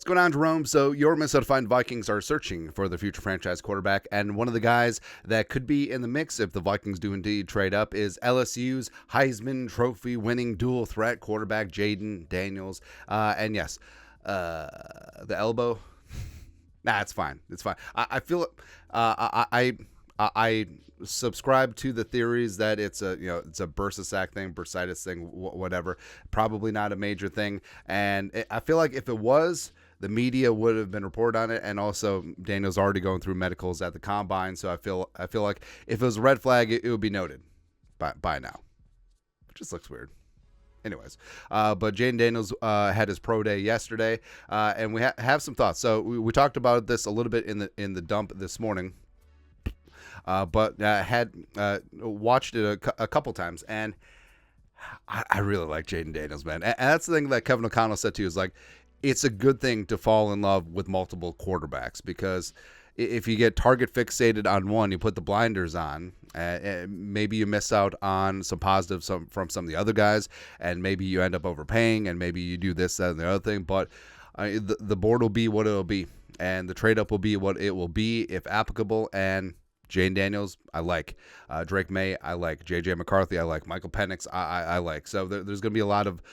going on, Jerome? So your Minnesota Vikings are searching for the future franchise quarterback, and one of the guys that could be in the mix if the Vikings do indeed trade up is LSU's Heisman Trophy winning dual threat quarterback Jayden Daniels. And yes, the elbow. Nah, it's fine. It's fine. I feel I subscribe to the theories that it's a bursa thing, bursitis thing, whatever. Probably not a major thing, and I feel like if it was, the media would have been reported on it, and also Daniel's already going through medicals at the combine, so I feel like if it was a red flag, it would be noted by now. It just looks weird. Anyways, but Jayden Daniels had his pro day yesterday, and we have some thoughts. So we talked about this a little bit in the dump this morning, but had watched it a couple times, and I really like Jayden Daniels, man. And that's the thing that Kevin O'Connell said too, is like, it's a good thing to fall in love with multiple quarterbacks, because if you get target fixated on one, you put the blinders on, maybe you miss out on some positives from some of the other guys, and maybe you end up overpaying, and maybe you do this, that, and the other thing. But the board will be what it'll be, and the trade-up will be what it will be, if applicable. And Jayden Daniels, I like. Drake May, I like. J.J. McCarthy, I like. Michael Penix, I like. So there's going to be a lot of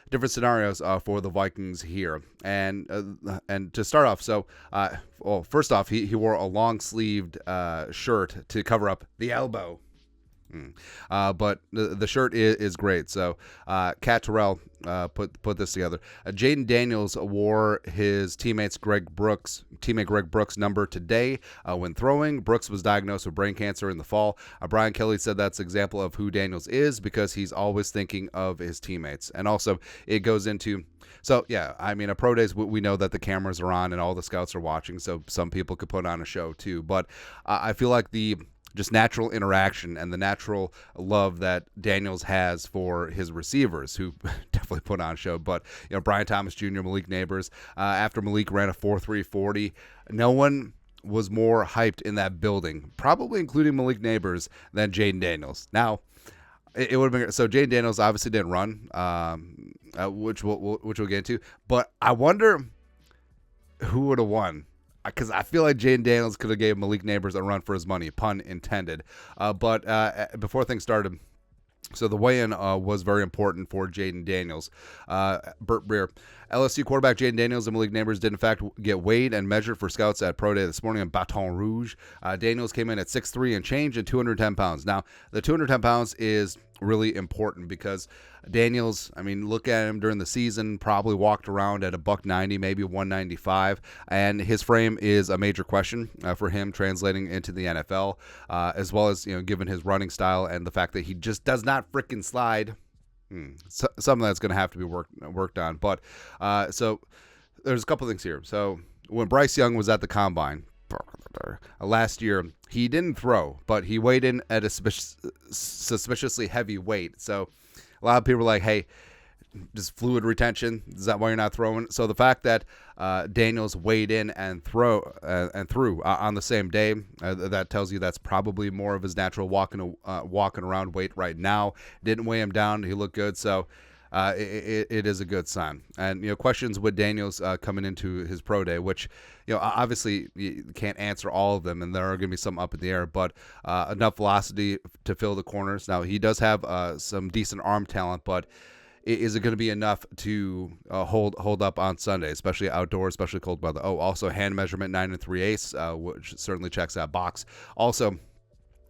different scenarios for the Vikings here. And to start off, so first off, he wore a long-sleeved shirt to cover up the elbow. But the shirt is great. So Cat Terrell put this together. Jayden Daniels wore his teammate Greg Brooks' number today when throwing. Brooks was diagnosed with brain cancer in the fall. Brian Kelly said that's an example of who Daniels is, because he's always thinking of his teammates. And also it goes into, so yeah, I mean, at pro days we know that the cameras are on and all the scouts are watching, so some people could put on a show too. But I feel like the just natural interaction and the natural love that Daniels has for his receivers, who definitely put on a show. But, Brian Thomas Jr., Malik Neighbors, after Malik ran a 4.340, no one was more hyped in that building, probably including Malik Neighbors, than Jayden Daniels. Now, it would have been, so Jayden Daniels obviously didn't run, which we'll get into, but I wonder who would have won. Because I feel like Jayden Daniels could have gave Malik Neighbors a run for his money, pun intended. But before things started, so the weigh-in was very important for Jayden Daniels. Burt Breer, LSU quarterback Jayden Daniels and Malik Neighbors did in fact get weighed and measured for scouts at Pro Day this morning in Baton Rouge. Daniels came in at 6'3" and change and 210 pounds. Now, the 210 pounds is really important because Daniels, I mean, look at him during the season, probably walked around at $190, maybe 195, and his frame is a major question for him translating into the NFL, as well as, given his running style and the fact that he just does not freaking slide. Something that's going to have to be worked on. But so there's a couple things here. So when Bryce Young was at the combine last year, he didn't throw, but he weighed in at a suspiciously heavy weight. So a lot of people were like, hey, just fluid retention, is that why you're not throwing? So the fact that Daniels weighed in and threw on the same day, that tells you that's probably more of his natural walking around weight right now. Didn't weigh him down. He looked good. So it is a good sign. And, questions with Daniels coming into his pro day, which, obviously you can't answer all of them, and there are going to be some up in the air, but enough velocity to fill the corners. Now, he does have some decent arm talent, but is it going to be enough to hold up on Sunday, especially outdoors, especially cold weather? Oh, also hand measurement 9 3/8, which certainly checks that box. Also,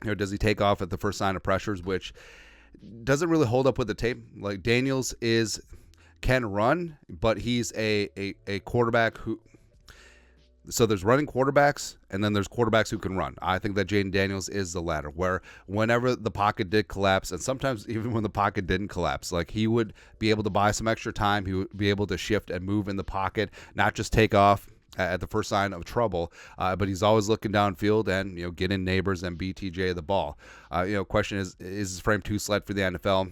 does he take off at the first sign of pressures, which doesn't really hold up with the tape. Like, Daniels can run, but he's a quarterback who. So there's running quarterbacks, and then there's quarterbacks who can run. I think that Jayden Daniels is the latter, where whenever the pocket did collapse, and sometimes even when the pocket didn't collapse, like, he would be able to buy some extra time. He would be able to shift and move in the pocket, not just take off at the first sign of trouble, but he's always looking downfield and, get in Neighbors and BTJ the ball. Question is his frame too slight for the NFL?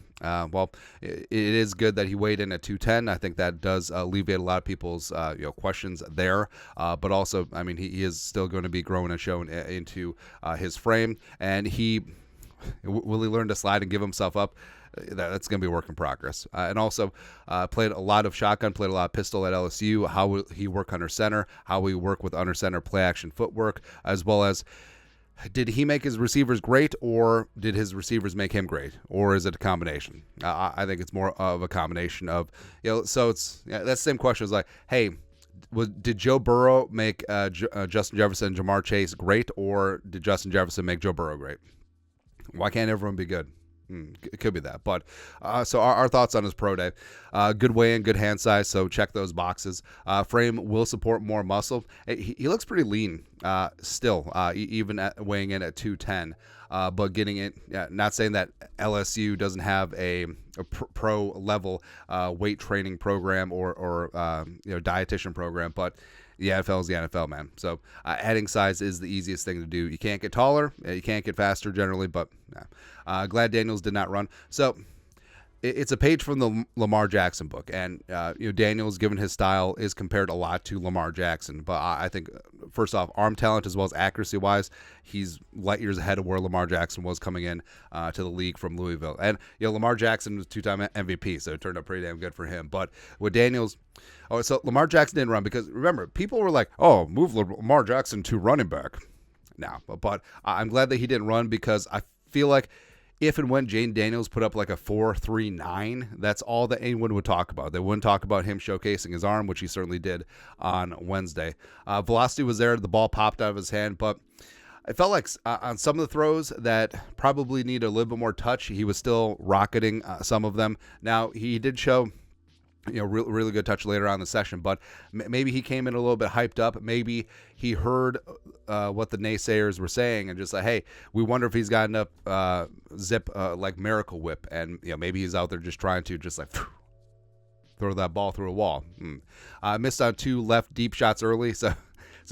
Well, it is good that he weighed in at 210. I think that does alleviate a lot of people's questions there. But also, I mean, he is still going to be growing and showing into his frame, and will he learn to slide and give himself up? that's going to be a work in progress. And also played a lot of shotgun, played a lot of pistol at LSU. How will he work under center? How will he work with under center play action footwork, as well as did he make his receivers great, or did his receivers make him great, or is it a combination? I think it's more of a combination of, so it's that same question is like, hey, did Joe Burrow make Justin Jefferson and Jamar Chase great, or did Justin Jefferson make Joe Burrow great? Why can't everyone be good? It could be that. But so our thoughts on his pro day. Good weigh-in, good hand size, so check those boxes. Frame will support more muscle. He looks pretty lean still, even weighing in at 210. But getting it, not saying that LSU doesn't have a pro level weight training program or dietitian program, but the NFL is the NFL, man. So adding size is the easiest thing to do. You can't get taller, you can't get faster generally, but glad Daniels did not run. So it's a page from the Lamar Jackson book, and Daniels, given his style, is compared a lot to Lamar Jackson. But I think, first off, arm talent as well as accuracy-wise, he's light years ahead of where Lamar Jackson was coming in to the league from Louisville. And Lamar Jackson was two-time MVP, so it turned out pretty damn good for him. But with Daniels, so Lamar Jackson didn't run because, remember, people were like, oh, move Lamar Jackson to running back. No, but I'm glad that he didn't run because I feel like if and when Jayden Daniels put up like a 4.39, that's all that anyone would talk about. They wouldn't talk about him showcasing his arm, which he certainly did on Wednesday. Velocity was there. The ball popped out of his hand, but I felt like on some of the throws that probably need a little bit more touch, he was still rocketing some of them. Now, he did show really good touch later on in the session, but maybe he came in a little bit hyped up. Maybe he heard what the naysayers were saying and just like, hey, we wonder if he's got enough zip like Miracle Whip, and maybe he's out there just trying to just like throw that ball through a wall. Missed on 2 left deep shots early, so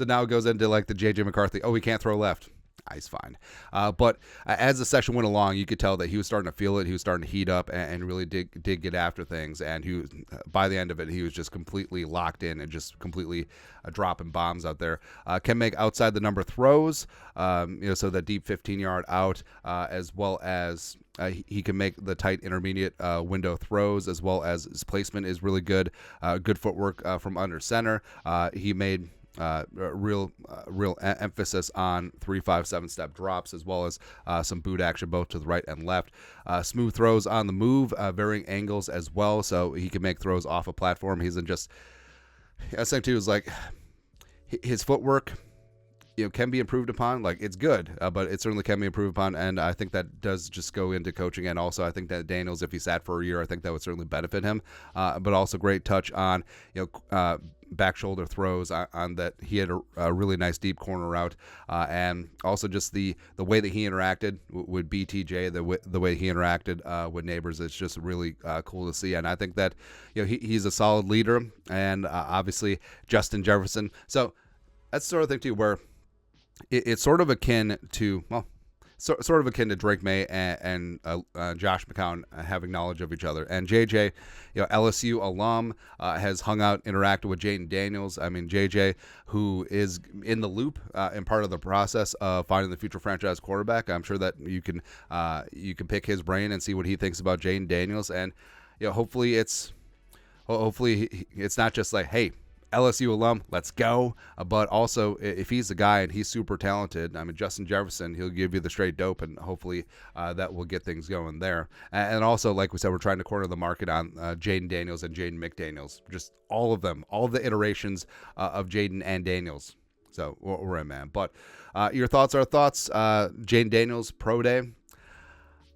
now it goes into like the JJ McCarthy. Oh, he can't throw left. He's fine. But as the session went along, you could tell that he was starting to feel it. He was starting to heat up and really did get after things. And he was, by the end of it, he was just completely locked in and just completely dropping bombs out there. Can make outside the number throws, so that deep 15-yard out, as well as he can make the tight intermediate window throws, as well as his placement is really good. Good footwork from under center. He made real emphasis on 3-5-7 step drops, as well as some boot action both to the right and left. Smooth throws on the move, varying angles as well, so he can make throws off a platform. He's in just, I think too, is like his footwork can be improved upon. Like, it's good, but it certainly can be improved upon, and I think that does just go into coaching. And also I think that Daniels, if he sat for a year, I think that would certainly benefit him. But also great touch on back shoulder throws on that. He had a really nice deep corner route, and also just the way that he interacted with BTJ, the way he interacted with neighbors, it's just really cool to see. And I think that he's a solid leader, and obviously Justin Jefferson. So that's the sort of thing too where it's sort of akin to, sort of akin to Drake May and Josh McCown having knowledge of each other. And JJ, LSU alum, has hung out, interacted with Jayden Daniels. I mean, JJ, who is in the loop and part of the process of finding the future franchise quarterback. I'm sure that you can pick his brain and see what he thinks about Jayden Daniels. And hopefully it's not just like, hey, LSU alum, let's go. But also, if he's the guy and he's super talented, I mean, Justin Jefferson, he'll give you the straight dope, and hopefully that will get things going there. And also, like we said, we're trying to corner the market on Jayden Daniels and Jaden McDaniels. Just all of them, all of the iterations of Jayden and Daniels. So we're in, man. But your thoughts are thoughts. Jayden Daniels, pro day.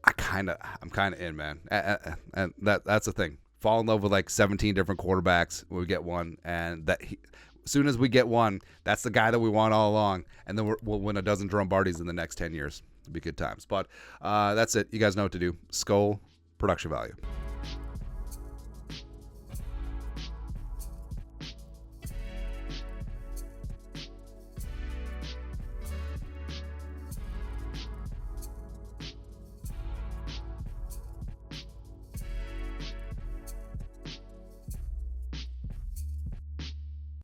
I'm kind of in, man. And that's the thing. Fall in love with like 17 different quarterbacks when we get one, and as soon as we get one, that's the guy that we want all along, and then we'll win a dozen Drumbardies in the next 10 years. It'll be good times. But that's it. You guys know what to do. Skull production value.